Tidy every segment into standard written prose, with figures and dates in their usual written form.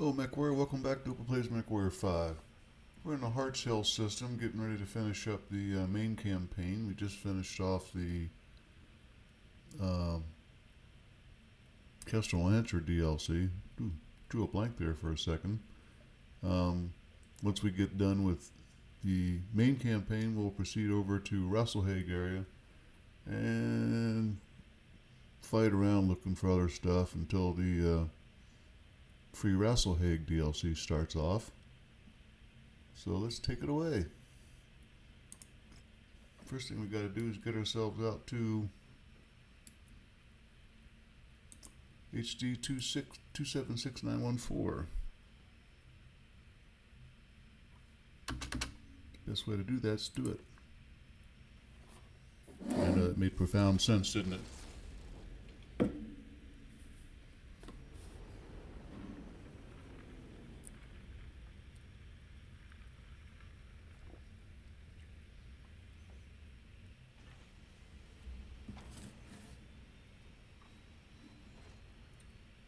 Hello, MechWarrior. Welcome back to Open Plays MechWarrior 5. We're in the hard shell system, getting ready to finish up the main campaign. We just finished off the Kestrel Lancer DLC. Ooh, drew a blank there for a second. Once we get done with the main campaign, we'll proceed over to Rasselhague area and fight around looking for other stuff until the free Rasselhague DLC starts off. So let's take it away. First thing we got to do is get ourselves out to HD 276914. Best way to do that is do it. And it made profound sense, didn't it?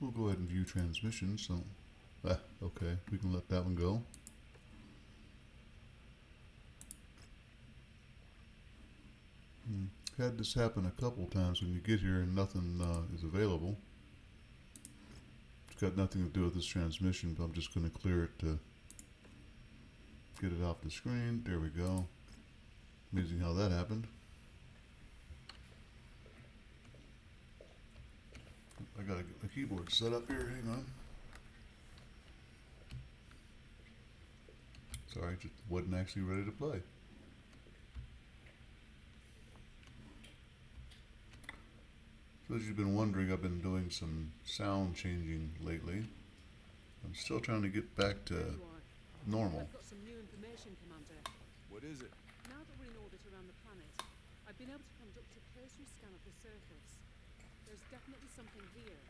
We'll go ahead and view transmission, so okay, we can let that one go. Had this happen a couple times when you get here and nothing is available. It's got nothing to do with this transmission, but I'm just going to clear it to get it off the screen. There we go. Amazing how that happened. I gotta get my keyboard set up here, hang on. Sorry, just wasn't actually ready to play. So as you've been wondering, I've been doing some sound changing lately. I'm still trying to get back to normal. I've got some new information, Commander. What is it? Now that we're in orbit around the planet, I've been able to conduct a cursory scan of the surface. There's definitely something here.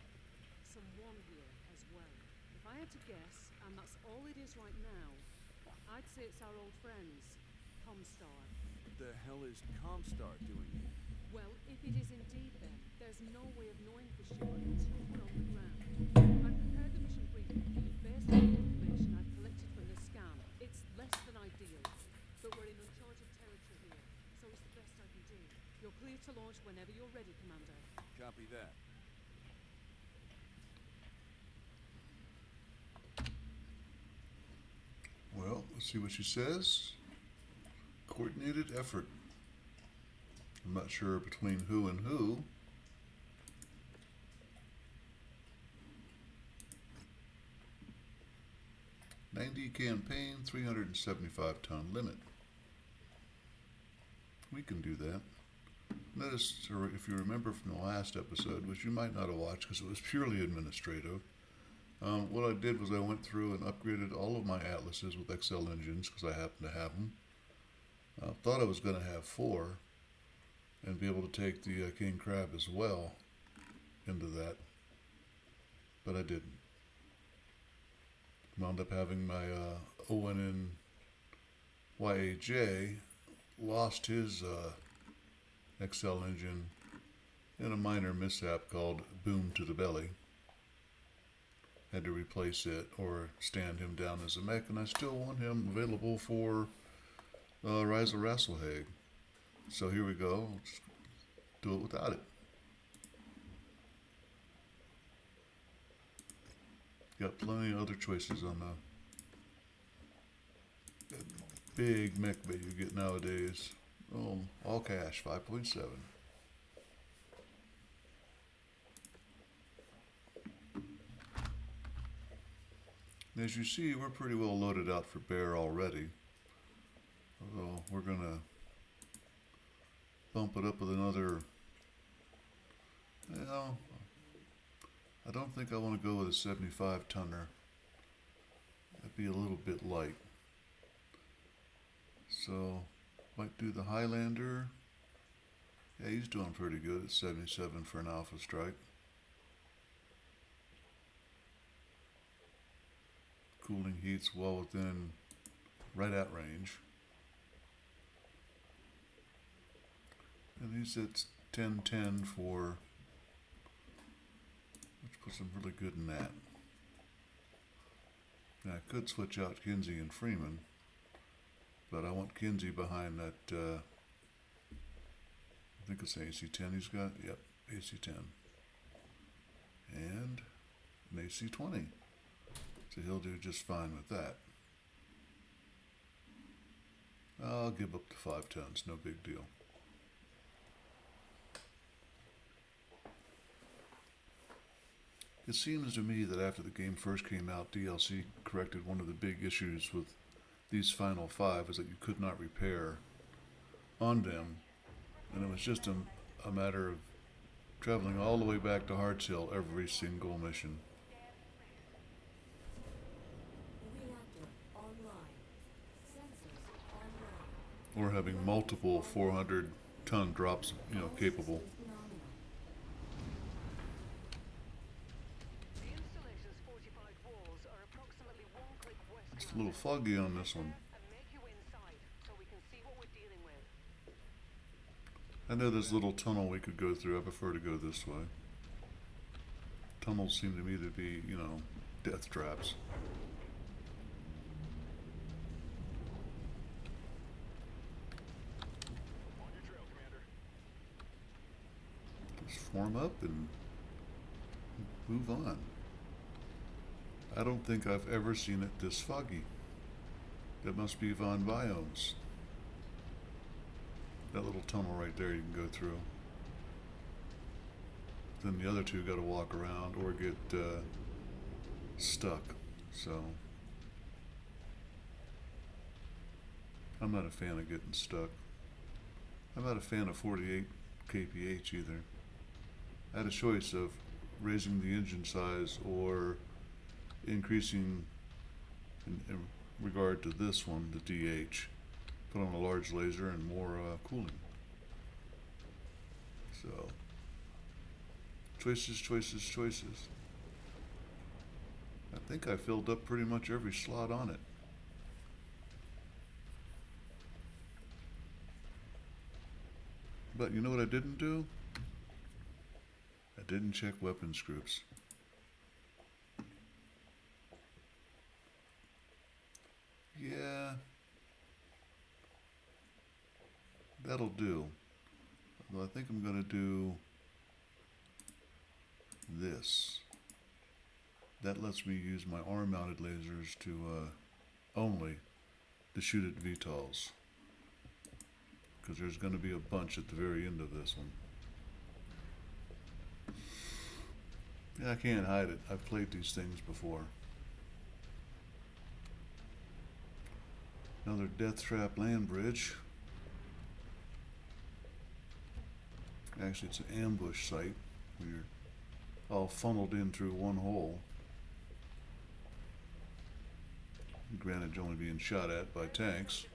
Someone here as well. If I had to guess, and that's all it is right now, I'd say it's our old friends, Comstar. What the hell is Comstar doing here? Well, if it is indeed them, there's no way of knowing for sure until we're on the ground. I've prepared the mission briefing for you based on the information I've collected from the scan. It's less than ideal, but we're in uncharted territory here, so it's the best I can do. You're clear to launch whenever you're ready, Commander. Copy that. Well, let's see what she says. Coordinated effort. I'm not sure between who and who. "90 campaign, 375-ton limit." We can do that. Notice, or if you remember from the last episode, which you might not have watched because it was purely administrative, what I did was I went through and upgraded all of my atlases with XL engines because I happen to have them. I thought I was going to have 4 and be able to take the King Crab as well into that, but I didn't. Wound up having my ONN-YAJ lost his XL engine in a minor mishap called Boom to the Belly. Had to replace it or stand him down as a mech, and I still want him available for Rise of Rasselhague. So here we go. Let's do it without it. Got plenty of other choices on the big mech that you get nowadays. Oh, all cash, 5.7. As you see, we're pretty well loaded out for bear already. Although we're gonna bump it up with another. Well, I don't think I want to go with a 75-tonner. That'd be a little bit light. So, might do the Highlander. Yeah, he's doing pretty good at 77 for an Alpha Strike. Cooling heat's well within, right at range. And he's at 1010 for, which puts him really good in that. Now, I could switch out Kinsey and Freeman, but I want Kinsey behind that, I think it's an AC-10 he's got. Yep, AC-10. And an AC-20. So he'll do just fine with that. I'll give up to 5 tons, no big deal. It seems to me that after the game first came out, DLC corrected one of the big issues with these final 5 is that you could not repair on them, and it was just a matter of traveling all the way back to Hardshill every single mission. Reactor online. Sensors online. Or having multiple 400-ton drops, capable. Nominal. The installation's fortified walls are approximately 1 click west. It's a little foggy on this one. And make you inside so we can see what we're dealing with. I know there's a little tunnel we could go through. I prefer to go this way. Tunnels seem to me to be, death traps. On your trail, Commander. Just form up and move on. I don't think I've ever seen it this foggy. That must be Von Biomes. That little tunnel right there you can go through. Then the other two got to walk around or get stuck. So I'm not a fan of getting stuck. I'm not a fan of 48 kph either. I had a choice of raising the engine size or increasing in regard to this one, the DH. Put on a large laser and more cooling. So, choices, choices, choices. I think I filled up pretty much every slot on it. But you know what I didn't do? I didn't check weapons groups. Yeah. That'll do. Although I think I'm going to do this. That lets me use my arm-mounted lasers to only to shoot at VTOLs. Because there's going to be a bunch at the very end of this one. Yeah, I can't hide it. I've played these things before. Another death trap land bridge. Actually, it's an ambush site where you're all funneled in through one hole. Granted, you're only being shot at by tanks,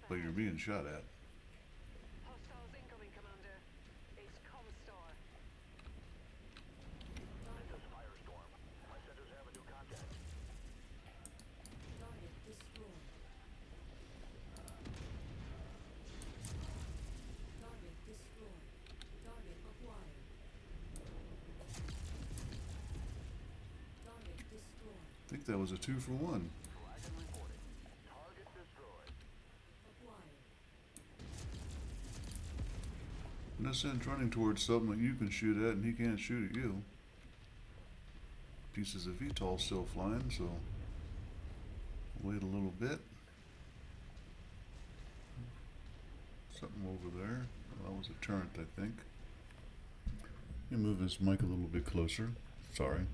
but you're being shot at. Hostiles incoming, Commander. It's Comstar. This is Firestorm. My centers have a new contact. Target destroyed. Target destroyed. Target acquired. Target destroyed. I think that was a 2-for-1. Dragon reporting. Target destroyed. Acquired. In a sense, running towards something that you can shoot at and he can't shoot at you. Pieces of VTOL still flying, so wait a little bit. Something over there. Well, that was a turret, I think. Let me move this mic a little bit closer. Sorry.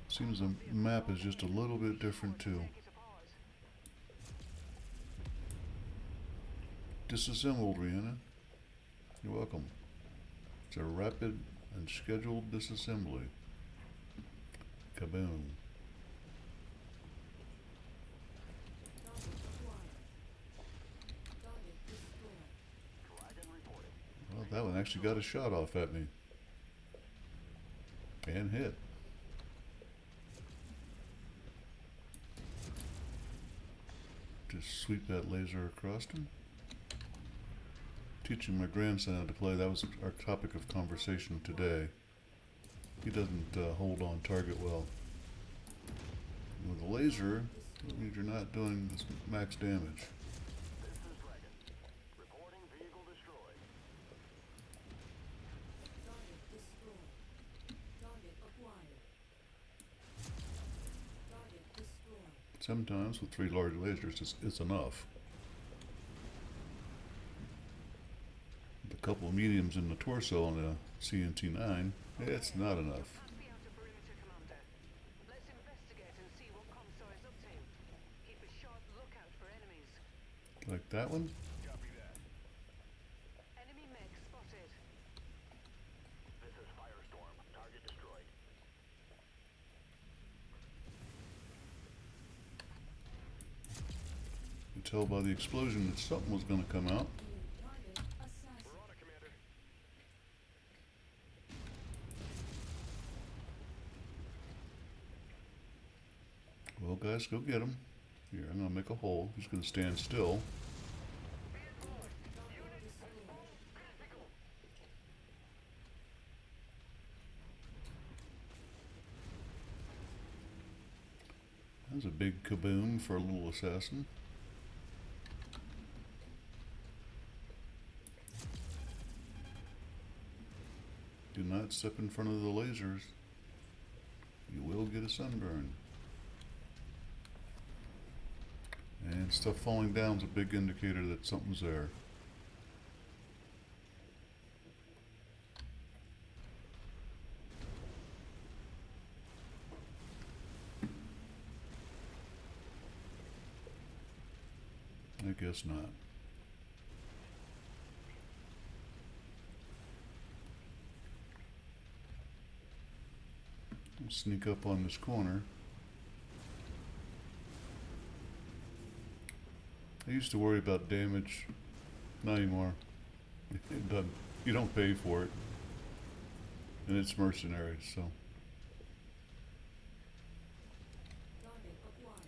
Seems the map is just a little bit different too. Disassembled, Rihanna. You're welcome. It's a rapid and scheduled disassembly. Kaboom. Target acquired. Target destroyed. Dragon reporting. Well, that one actually got a shot off at me. And hit. Just sweep that laser across him. teaching my grandson how to play. That was our topic of conversation today. He doesn't hold on target well. With a laser, that means you're not doing this max damage. This is Dragon. Reporting vehicle destroyed. Target destroyed. Target acquired. Target destroyed. Sometimes with 3 large lasers, it's enough. With a couple of mediums in the torso on a CNT-9, it's not enough. Can't be out of perimeter, Commander. Let's investigate and see what Comstar is up to. Keep a sharp lookout for enemies. Like that one? Copy that. Enemy mech spotted. This is Firestorm. Target destroyed. You tell by the explosion that something was going to come out. New target assassin. We're on it, Commander. Well, guys, go get him. Here, I'm going to make a hole. He's going to stand still. That's a big kaboom for a little assassin. Do not step in front of the lasers. You will get a sunburn. And stuff falling down is a big indicator that something's there. I guess not. I'll sneak up on this corner. I used to worry about damage. Not anymore. It doesn't, you don't pay for it. And it's mercenary, so. Target acquired.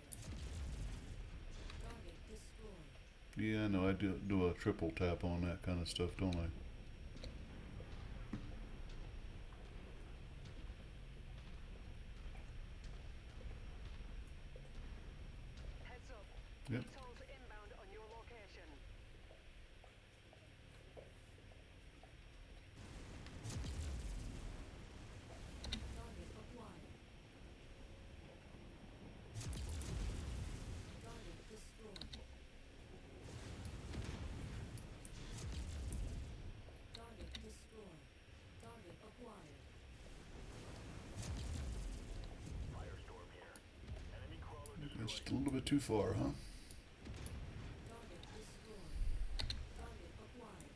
Target destroyed. Yeah, I know, I do a triple tap on that kind of stuff, don't I? Heads up. Yep. Tolls inbound on your location. Target acquired. Target destroyed. Target destroyed. Target acquired. Firestorm here. Enemy crawler That's destroyed. a little bit too far, huh? Target destroyed. Target acquired.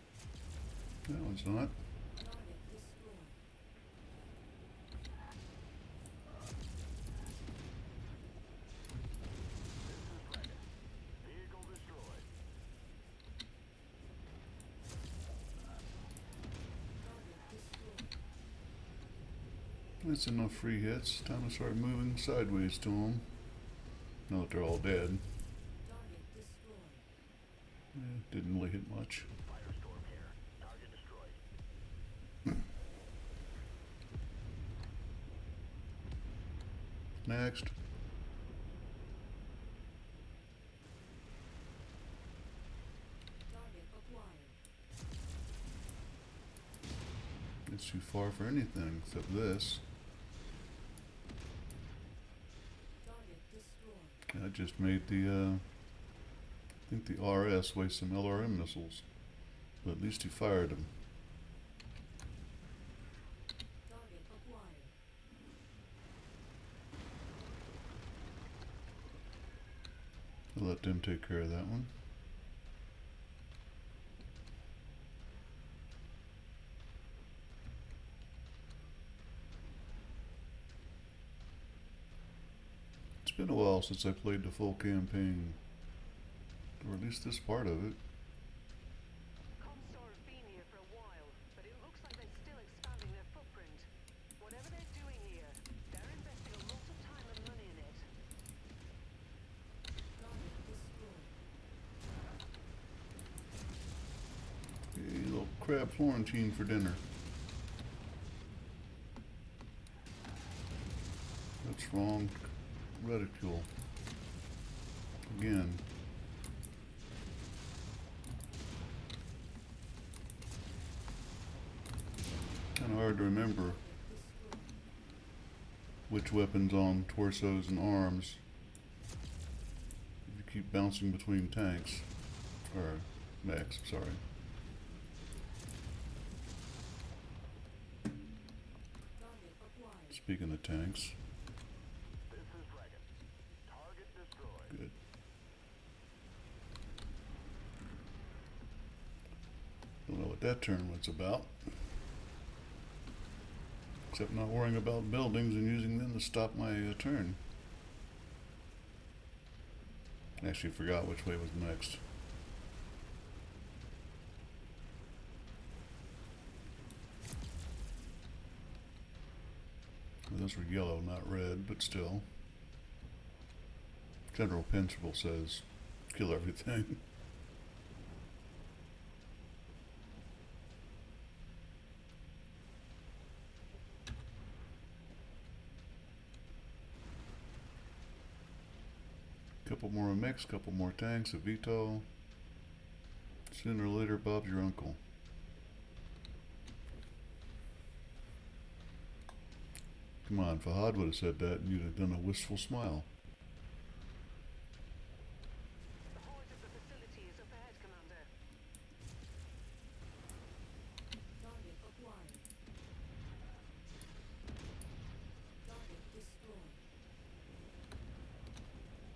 That one's not. Target destroyed. Vehicle destroyed. Target destroyed. That's enough free hits. Time to start moving sideways to them. Now that they're all dead. Target destroyed. Didn't really hit much. Firestorm here. Target destroyed. Next. Target acquired. It's too far for anything except this. Target destroyed. I just made the, I think the RS waste some LRM missiles. But at least he fired them. Target acquired. I'll let them take care of that one. It's been a while since I played the full campaign. Or at least this part of it. Comstar have been here for a while, but it looks like they're still expanding their footprint. Whatever they're doing here, they're investing a lot of time and money in it. Target destroyed. crab Florentine for dinner. That's wrong. Reticule. Again. Kind of hard to remember which weapons on torsos and arms. If you keep bouncing between tanks. Or mechs, sorry. Target acquired. Speaking of tanks. This is Dragon. Target destroyed. Good. Don't know what that turn was about. Except not worrying about buildings and using them to stop my turn. Actually forgot which way was next. Well, those were yellow, not red, but still. General principle says kill everything. Couple more mechs, couple more tanks, a VTOL. Sooner or later, Bob's your uncle. Come on, Fahad would have said that and you'd have done a wistful smile. The heart of the facility is up ahead, Commander. Target acquired. Target destroyed.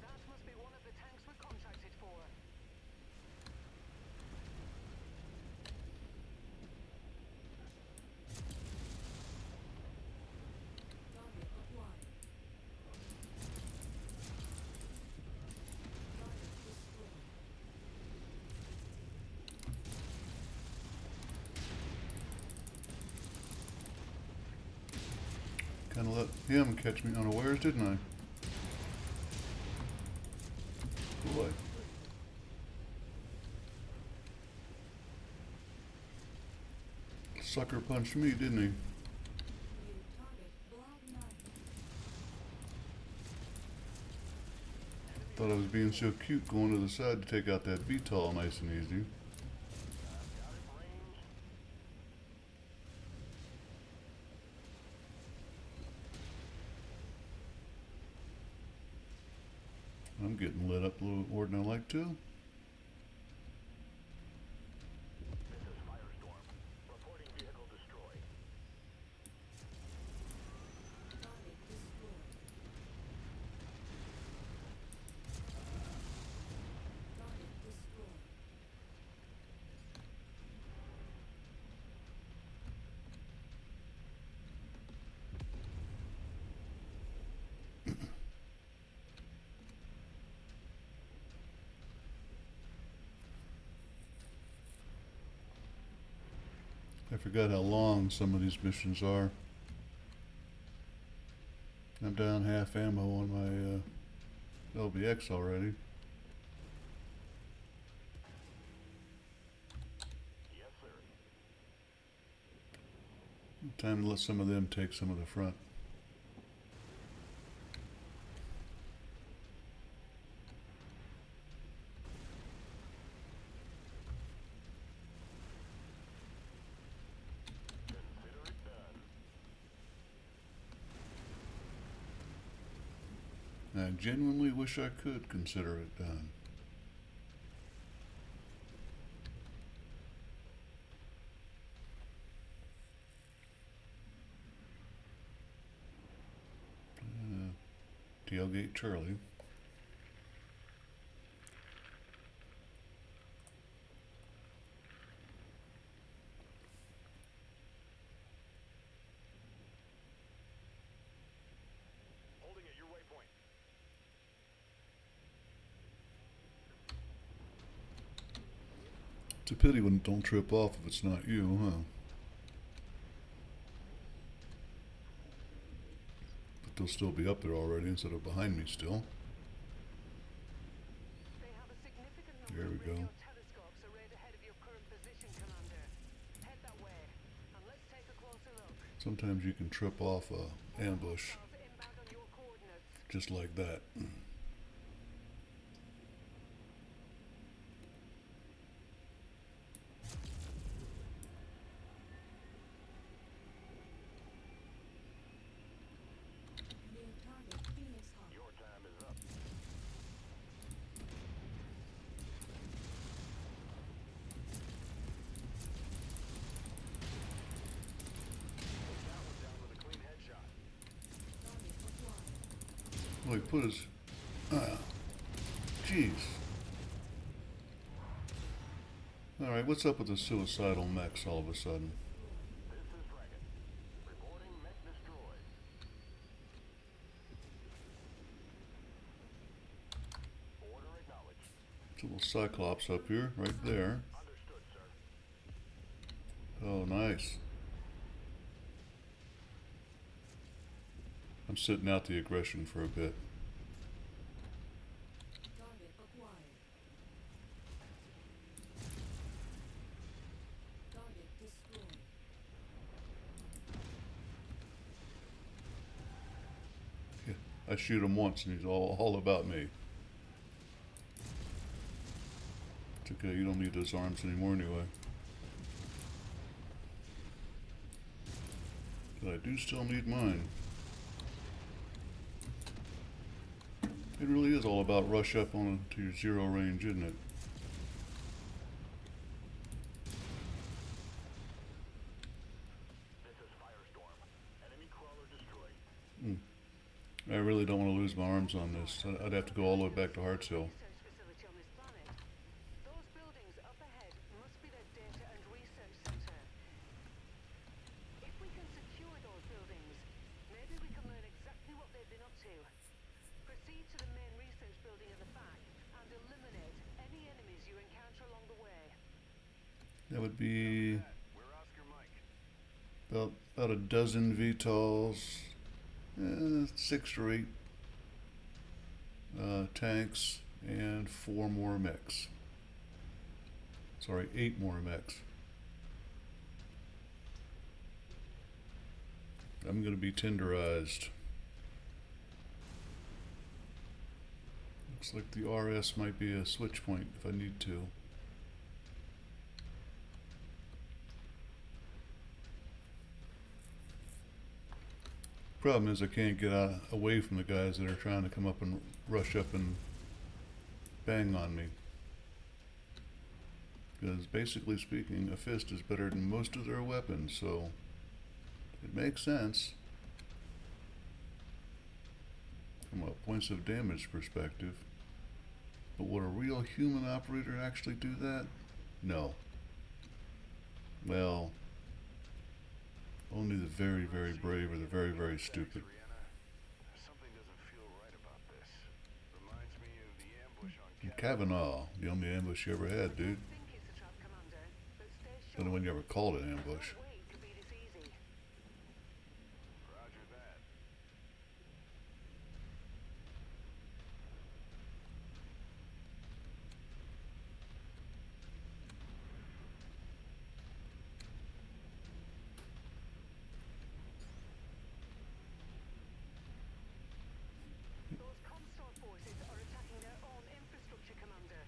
That must be one of the tanks we're contracted for. Target acquired. Target destroyed. Kinda let him catch me unawares, didn't I? Boy. Sucker punched me, didn't he? New target Black Knight. Thought I was being so cute going to the side to take out that VTOL nice and easy. Got it range. I'm getting lit up a little more than I like to. This is Firestorm. Reporting vehicle destroyed. Target destroyed. Target destroyed. I forgot how long some of these missions are. I'm down half ammo on my LBX already. Yes, sir. Time to let some of them take some of the front. Consider it done. I genuinely wish I could consider it done. Tailgate Charlie. Holding at your waypoint. It's a pity when it don't trip off if it's not you, huh? But they'll still be up there already instead of behind me still. They have a significant There number we of go. radio telescopes arrayed ahead of your current position, Commander. Sometimes you can trip off a ambush Inbound on your coordinates. just like that. New target Phoenix Hawk. Your time is up. That one down with a clean headshot. Target acquired. Well, he put his. Jeez. Alright, what's up with the suicidal mechs all of a sudden? This is Dragon. Reporting mech destroyed. Order acknowledged. It's a little Cyclops up here, right there. Understood, sir. Oh, nice. I'm sitting out the aggression for a bit. Target acquired. Target destroyed. Yeah, I shoot him once and he's all about me. It's okay, you don't need those arms anymore anyway. But I do still need mine. It really is all about rush up on to your zero range, isn't it? This is Firestorm. Enemy crawler destroyed. I really don't want to lose my arms on this. I'd have to go all the way back to Hartshill. Research facility on this planet. Those buildings up ahead must be their data and research center. If we can secure those buildings, maybe we can learn exactly what they've been up to. Proceed to the main research building at the back and eliminate any enemies you encounter along the way. That would be We're Oscar Mike. about a dozen VTOLs, 6 or 8 tanks, and 4 more mechs. Sorry, 8 more mechs. I'm going to be tenderized. Looks like the RS might be a switch point if I need to. Problem is I can't get away from the guys that are trying to come up and rush up and bang on me. Because basically speaking, a fist is better than most of their weapons, so it makes sense from a points of damage perspective. But would a real human operator actually do that? No. Well, only the very, very brave or the very, very stupid. Rihanna, something doesn't feel right about this. Reminds me of the ambush on And Kavanaugh, the only ambush you ever had, dude. Think it's a trap, Commander, but stay The only sure. one you ever called an ambush. No way it could be this easy. Roger that. Those Comstar forces are attacking their own infrastructure, Commander.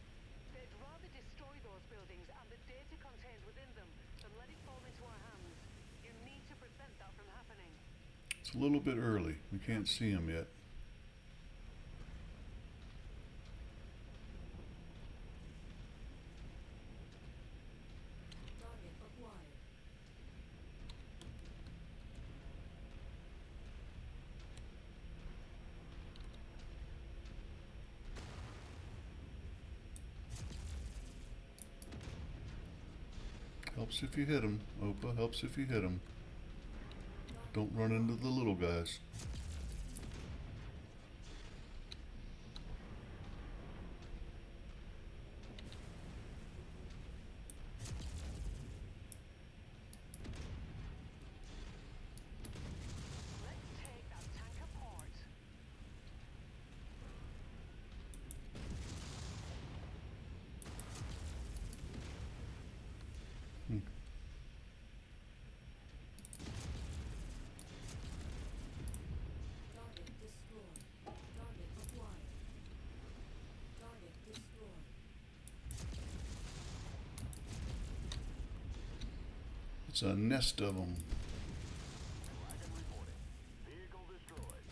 They'd rather destroy those buildings and the data contained within them than let it fall into our hands. You need to prevent that from happening. It's a little bit early. We can't see him yet. Target acquired. Helps if you hit him, Opa. Helps if you hit him. Don't run into the little guys. Let's take that tank apart. It's a nest of them. Dragon reporting. Vehicle destroyed.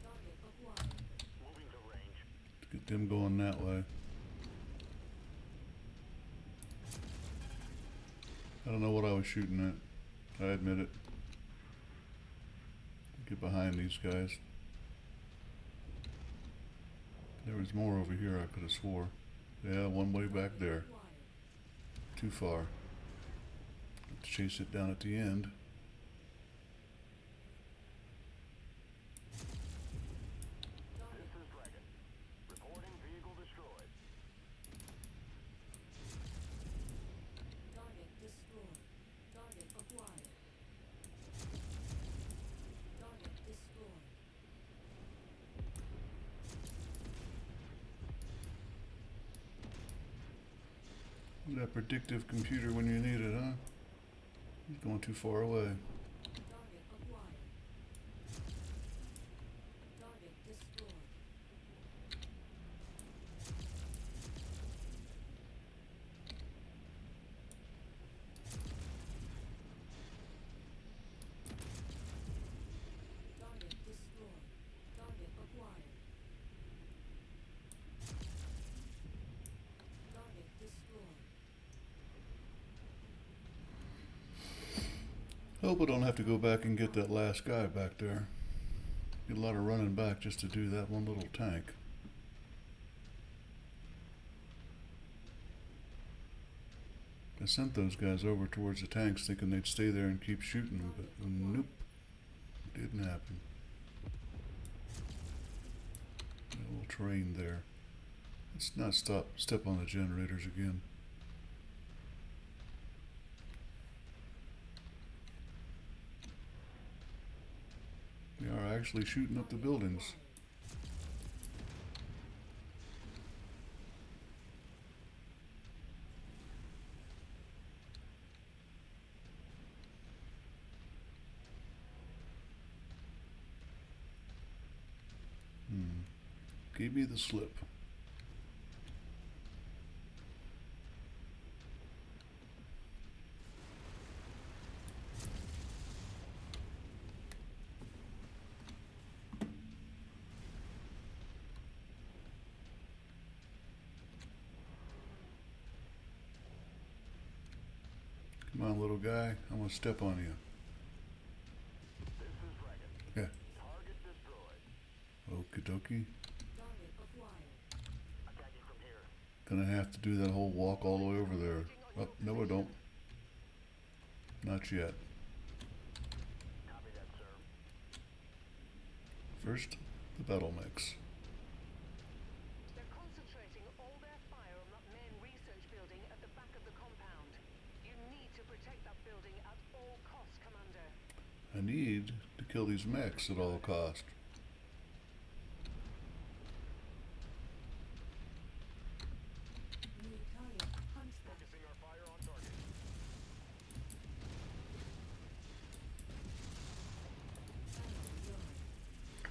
Target acquired. Moving to range. Get them going that way. I don't know what I was shooting at. I admit it. Get behind these guys. There was more over here, I could have swore. Yeah, one way back there. Acquired. Too far. Let's chase it down at the end. This is Dragon. Reporting vehicle destroyed. Target destroyed. Target acquired. Target destroyed. That predictive computer when you need it, huh? He's going too far away. Target acquired. Target destroyed. Target destroyed. Target acquired. Target destroyed. Hope I don't have to go back and get that last guy back there. Get a lot of running back just to do that one little tank. I sent those guys over towards the tanks thinking they'd stay there and keep shooting, but nope. Didn't happen. A little terrain there. Let's not step on the generators again. They are actually shooting up the buildings. Give me the slip. Come on, little guy. I'm gonna step on you. This is Dragon. Yeah. Target destroyed. Okie dokie. Target acquired. Attacking from here. Gonna have to do that whole walk all the way over there. Oh, no I don't. Not yet. Copy that, sir. First, the battlemechs. They're concentrating all their fire on that main research building at the back of the compound. You need to protect that building at all costs, Commander. I need to kill these mechs at all cost. New target. Hunchback. Focusing our fire on target.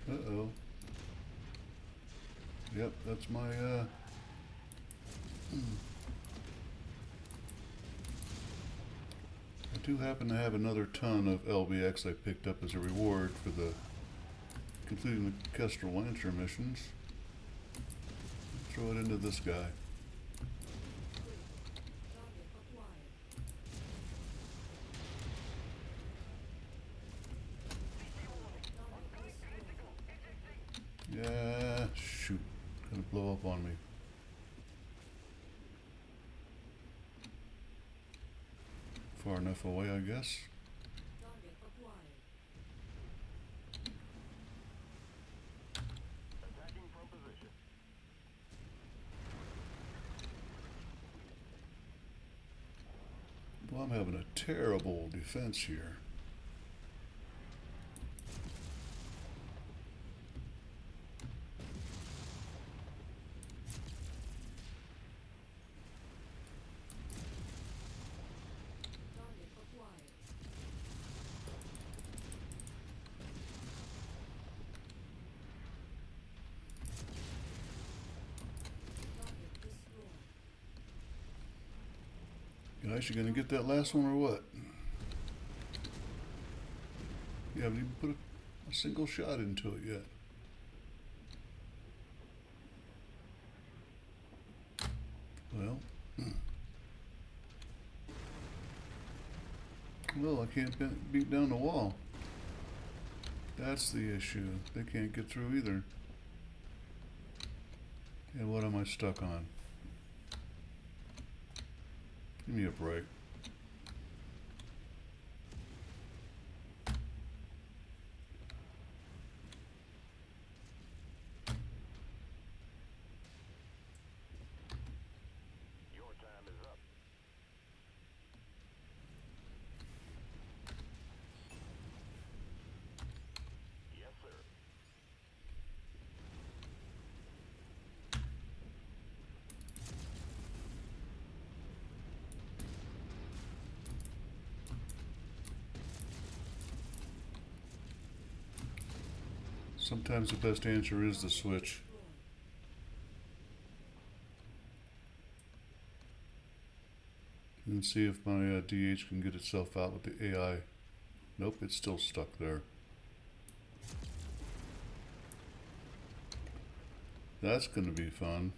Battle yard. Uh-oh. Yep, that's my, I do happen to have another ton of LBX I picked up as a reward for the completing the Kestrel Lancer missions. Throw it into this guy. Target acquired. Target destroyed. Yeah, shoot. Gonna blow up on me. Far enough away, I guess. Target acquired. Attacking from position. Well, I'm having a terrible defense here. Target acquired. Guys, you gonna get that last one or what? You haven't even put a single shot into it yet. Well, well, I can't beat down the wall. That's the issue. They can't get through either. And what am I stuck on? Give me a break. Your time is up. Yes, sir. Sometimes the best answer is the switch. And see if my DH can get itself out with the AI. Nope, it's still stuck there. That's going to be fun.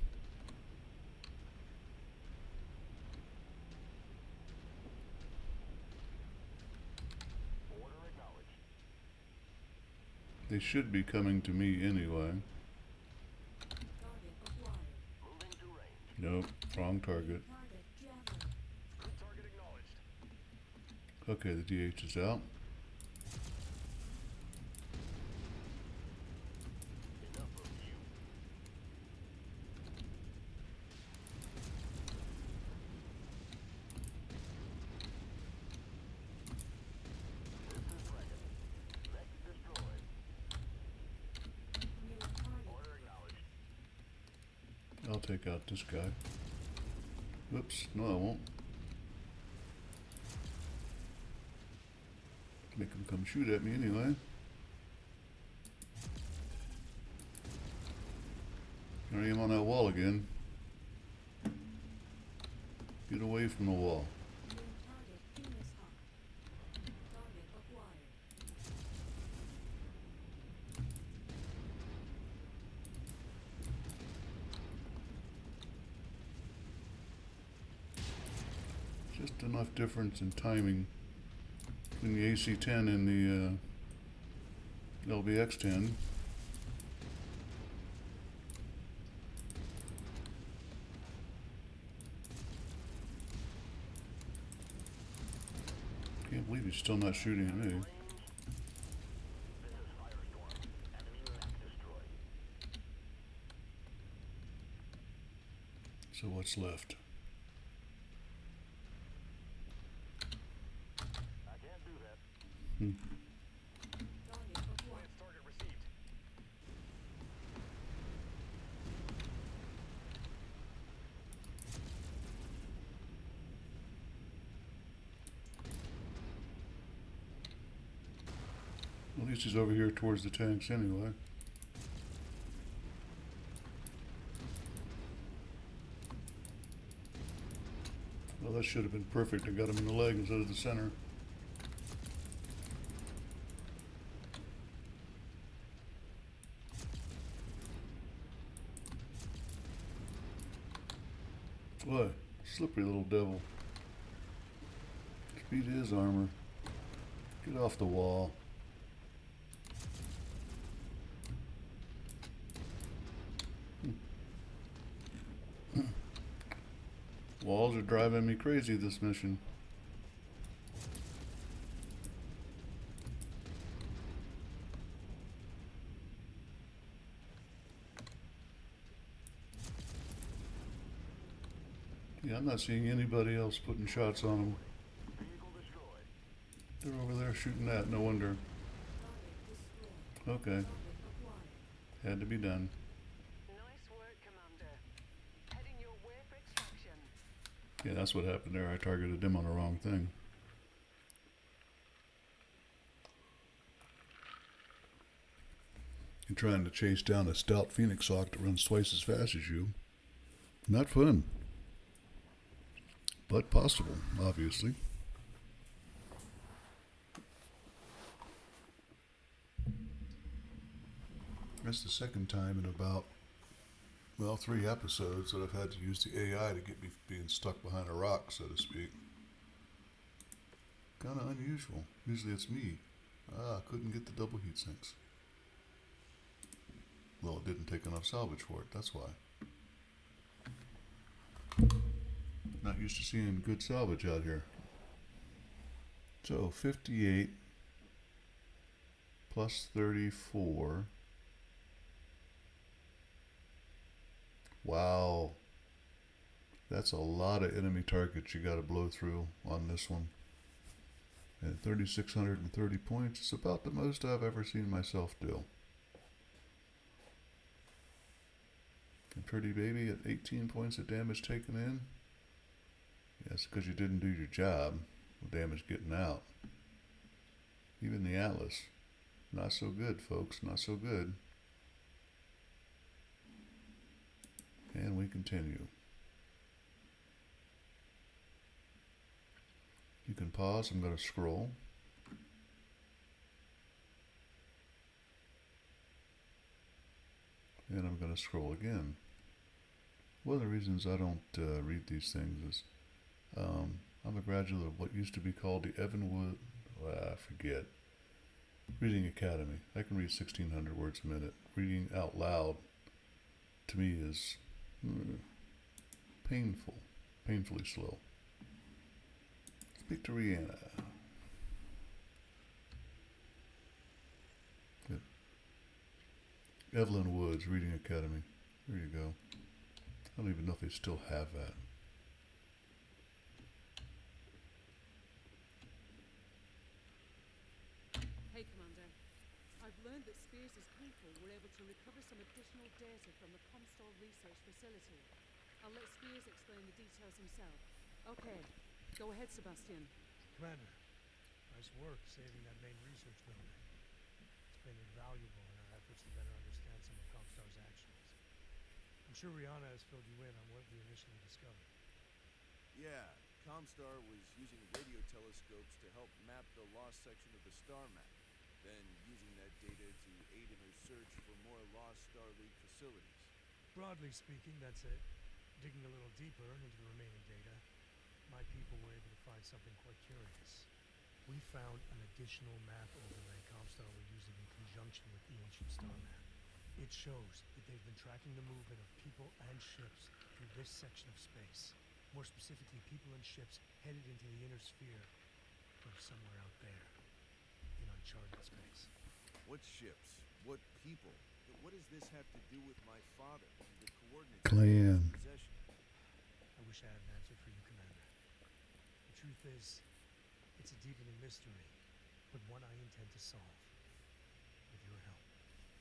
Order acknowledged. They should be coming to me anyway. Target acquired. Moving to range. Nope, wrong target. Target jammer. Good target acknowledged. Okay, the DH is out. Enough of you. This is Dragon. Mech destroyed. New target. Order acknowledged. I'll take out this guy. Whoops, no I won't. Make him come shoot at me anyway. There I am on that wall again. Get away from the wall. New target. Phoenix Hawk. Target acquired. Just enough difference in timing between the AC-10 and the LBX-10. Can't believe he's still not shooting at me. Range. This is Firestorm. Enemy mech destroyed. So what's left? I can't do that. Target acquired. Lance target received. At least he's over here towards the tanks anyway. Well, that should have been perfect. I got him in the leg instead of the center. What? Slippery little devil. Speed his armor. Get off the wall. Walls are driving me crazy this mission. Yeah, I'm not seeing anybody else putting shots on them. Vehicle destroyed. They're over there shooting that, no wonder. Target destroyed. Okay, Target acquired. had to be done. Nice work, Commander. Heading your way for extraction. Yeah, that's what happened there. I targeted him on the wrong thing. You're trying to chase down a stout Phoenix Hawk that runs twice as fast as you. Not fun. but possible, obviously. That's the second time in about, well, 3 episodes that I've had to use the AI to get me being stuck behind a rock, so to speak. Kind of unusual. Usually it's me. I couldn't get the double heat sinks. Well, it didn't take enough salvage for it, that's why. Not used to seeing good salvage out here. So 58 plus 34. Wow. That's a lot of enemy targets you gotta blow through on this one. And 3,630 points is about the most I've ever seen myself do. And pretty baby at 18 points of damage taken in. Yes, because you didn't do your job with damage getting out. Even the Atlas. Not so good, folks. Not so good. And we continue. You can pause. I'm going to scroll. And I'm going to scroll again. One of the reasons I don't read these things is I'm a graduate of what used to be called the Evanwood, I forget, Reading Academy. I can read 1,600 words a minute. Reading out loud, to me, is painful, painfully slow. Speak to Rihanna. Good. Evelyn Woods, Reading Academy. There you go. I don't even know if they still have that. Hey, Commander. I've learned that Spears' people were able to recover some additional data from the Comstor research facility. I'll let Spears explain the details himself. Okay. Go ahead, Sebastian. Commander, nice work saving that main research building. It's been invaluable in our efforts to better understand some of Comstar's actions. I'm sure Rihanna has filled you in on what we initially discovered. Yeah, Comstar was using radio telescopes to help map the lost section of the star map, then using that data to aid in her search for more lost Star League facilities. Broadly speaking, that's it. Digging a little deeper into the remaining data, my people were able to find something quite curious. We found an additional map overlay Comstar were using in conjunction with the ancient star map. It shows that they've been tracking the movement of people and ships through this section of space. More specifically, people and ships headed into the inner sphere from somewhere out there in uncharted space. What ships? What people? What does this have to do with my father and the coordinates Clan. of his possession? I wish I had an answer for you, Commander. The truth is, it's a deepening mystery, but one I intend to solve. With your help.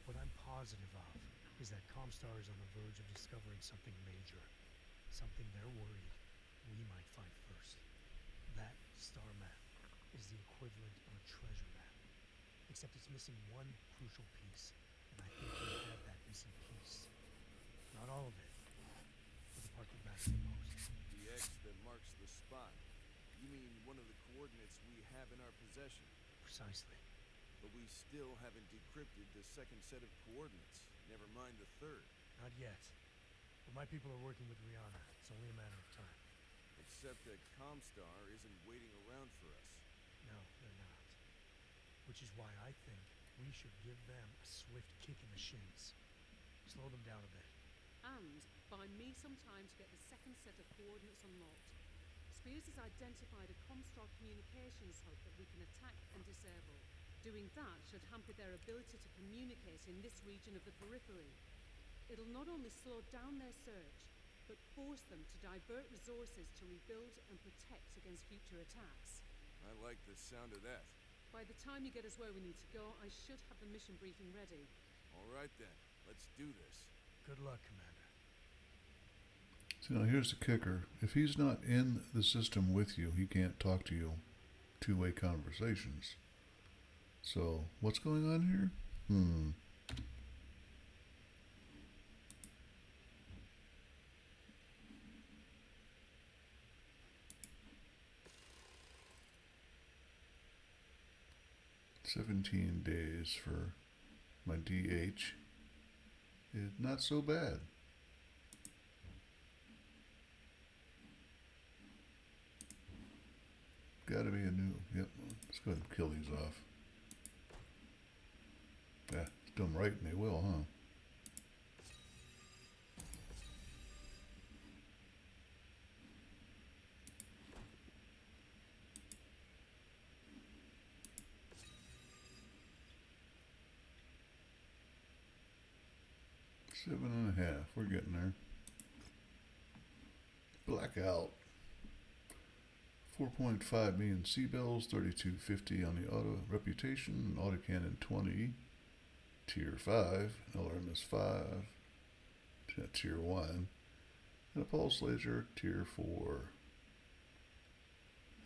What I'm positive of is that Comstar is on the verge of discovering something major. Something they're worried we might find first. That star map is the equivalent of a treasure map. Except it's missing one crucial piece, and I think we have that missing piece. Not all of it, but the part that matters the most. The X that marks the spot. You mean one of the coordinates we have in our possession? Precisely. But we still haven't decrypted the second set of coordinates. Never mind the third. Not yet. But my people are working with Rihanna. It's only a matter of time. Except that Comstar isn't waiting around for us. No, they're not. Which is why I think we should give them a swift kick in the shins. Slow them down a bit. And buy me some time to get the second set of coordinates unlocked. Spears has identified a Comstar communications hub that we can attack and disable. Doing that should hamper their ability to communicate in this region of the periphery. It'll not only slow down their search, but force them to divert resources to rebuild and protect against future attacks. I like the sound of that. By the time you get us where we need to go, I should have the mission briefing ready. All right then, let's do this. Good luck, Commander. So now here's the kicker. If he's not in the system with you, he can't talk to you. Two-way conversations. So, what's going on here? 17 days for my DH is not so bad. Gotta be a new, yep, let's go ahead and kill these off. Yeah, do them right and they will, huh? Seven and a half, we're getting there. Blackout. 4.5 million C-Bells, 3250 on the auto reputation, autocannon 20, tier 5, LRMS 5, tier 1, and a pulse laser, tier 4.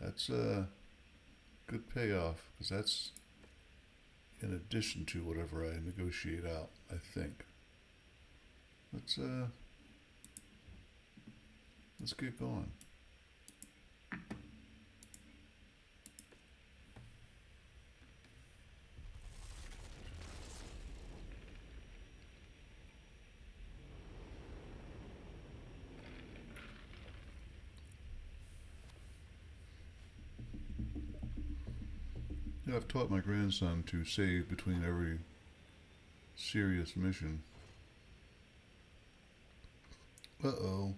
That's a good payoff, because that's in addition to whatever I negotiate out, I think. Let's get going. Yeah, I've taught my grandson to save between every serious mission. Uh-oh.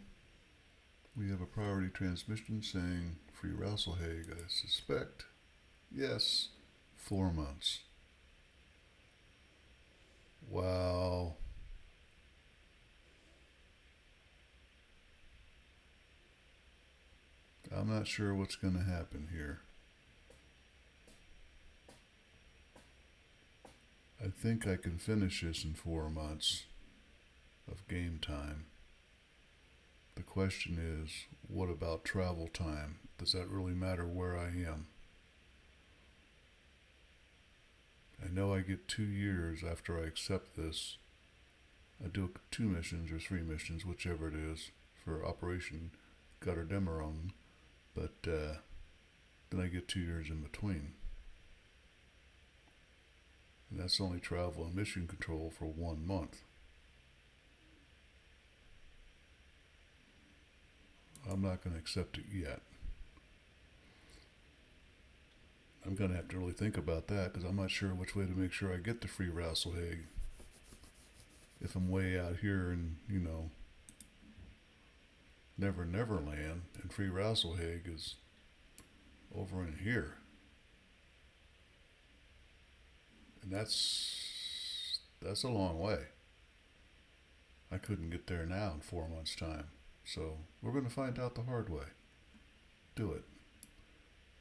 We have a priority transmission saying free Rasselhag, I suspect. Yes, 4 months. Wow. I'm not sure what's going to happen here. I think I can finish this in 4 months of game time. The question is, what about travel time? Does that really matter where I am? I know I get 2 years after I accept this. I do 2 missions or 3 missions, whichever it is, for Operation Götterdämmerung, but then I get 2 years in between. And that's only travel and mission control for 1 month. I'm not going to accept it yet. I'm going to have to really think about that, because I'm not sure which way to make sure I get the free Rasselhag. If I'm way out here in, Never Land, and free Rasselhag is over in here. And that's a long way. I couldn't get there now in 4 months' time. So we're going to find out the hard way. Do it.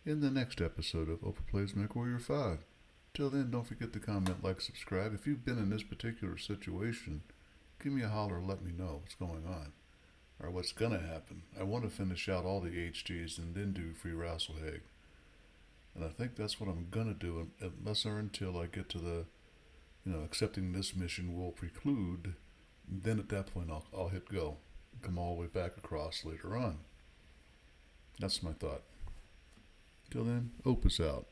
In the next episode of Oprah Plays MechWarrior 5. Till then, don't forget to comment, like, subscribe. If you've been in this particular situation, give me a holler, let me know what's going on. Or what's going to happen. I want to finish out all the HGs and then do free Rasselhag. And I think that's what I'm going to do, unless or until I get to the, accepting this mission will preclude. Then at that point, I'll hit go. Come all the way back across later on. That's my thought. Till then, Opus out.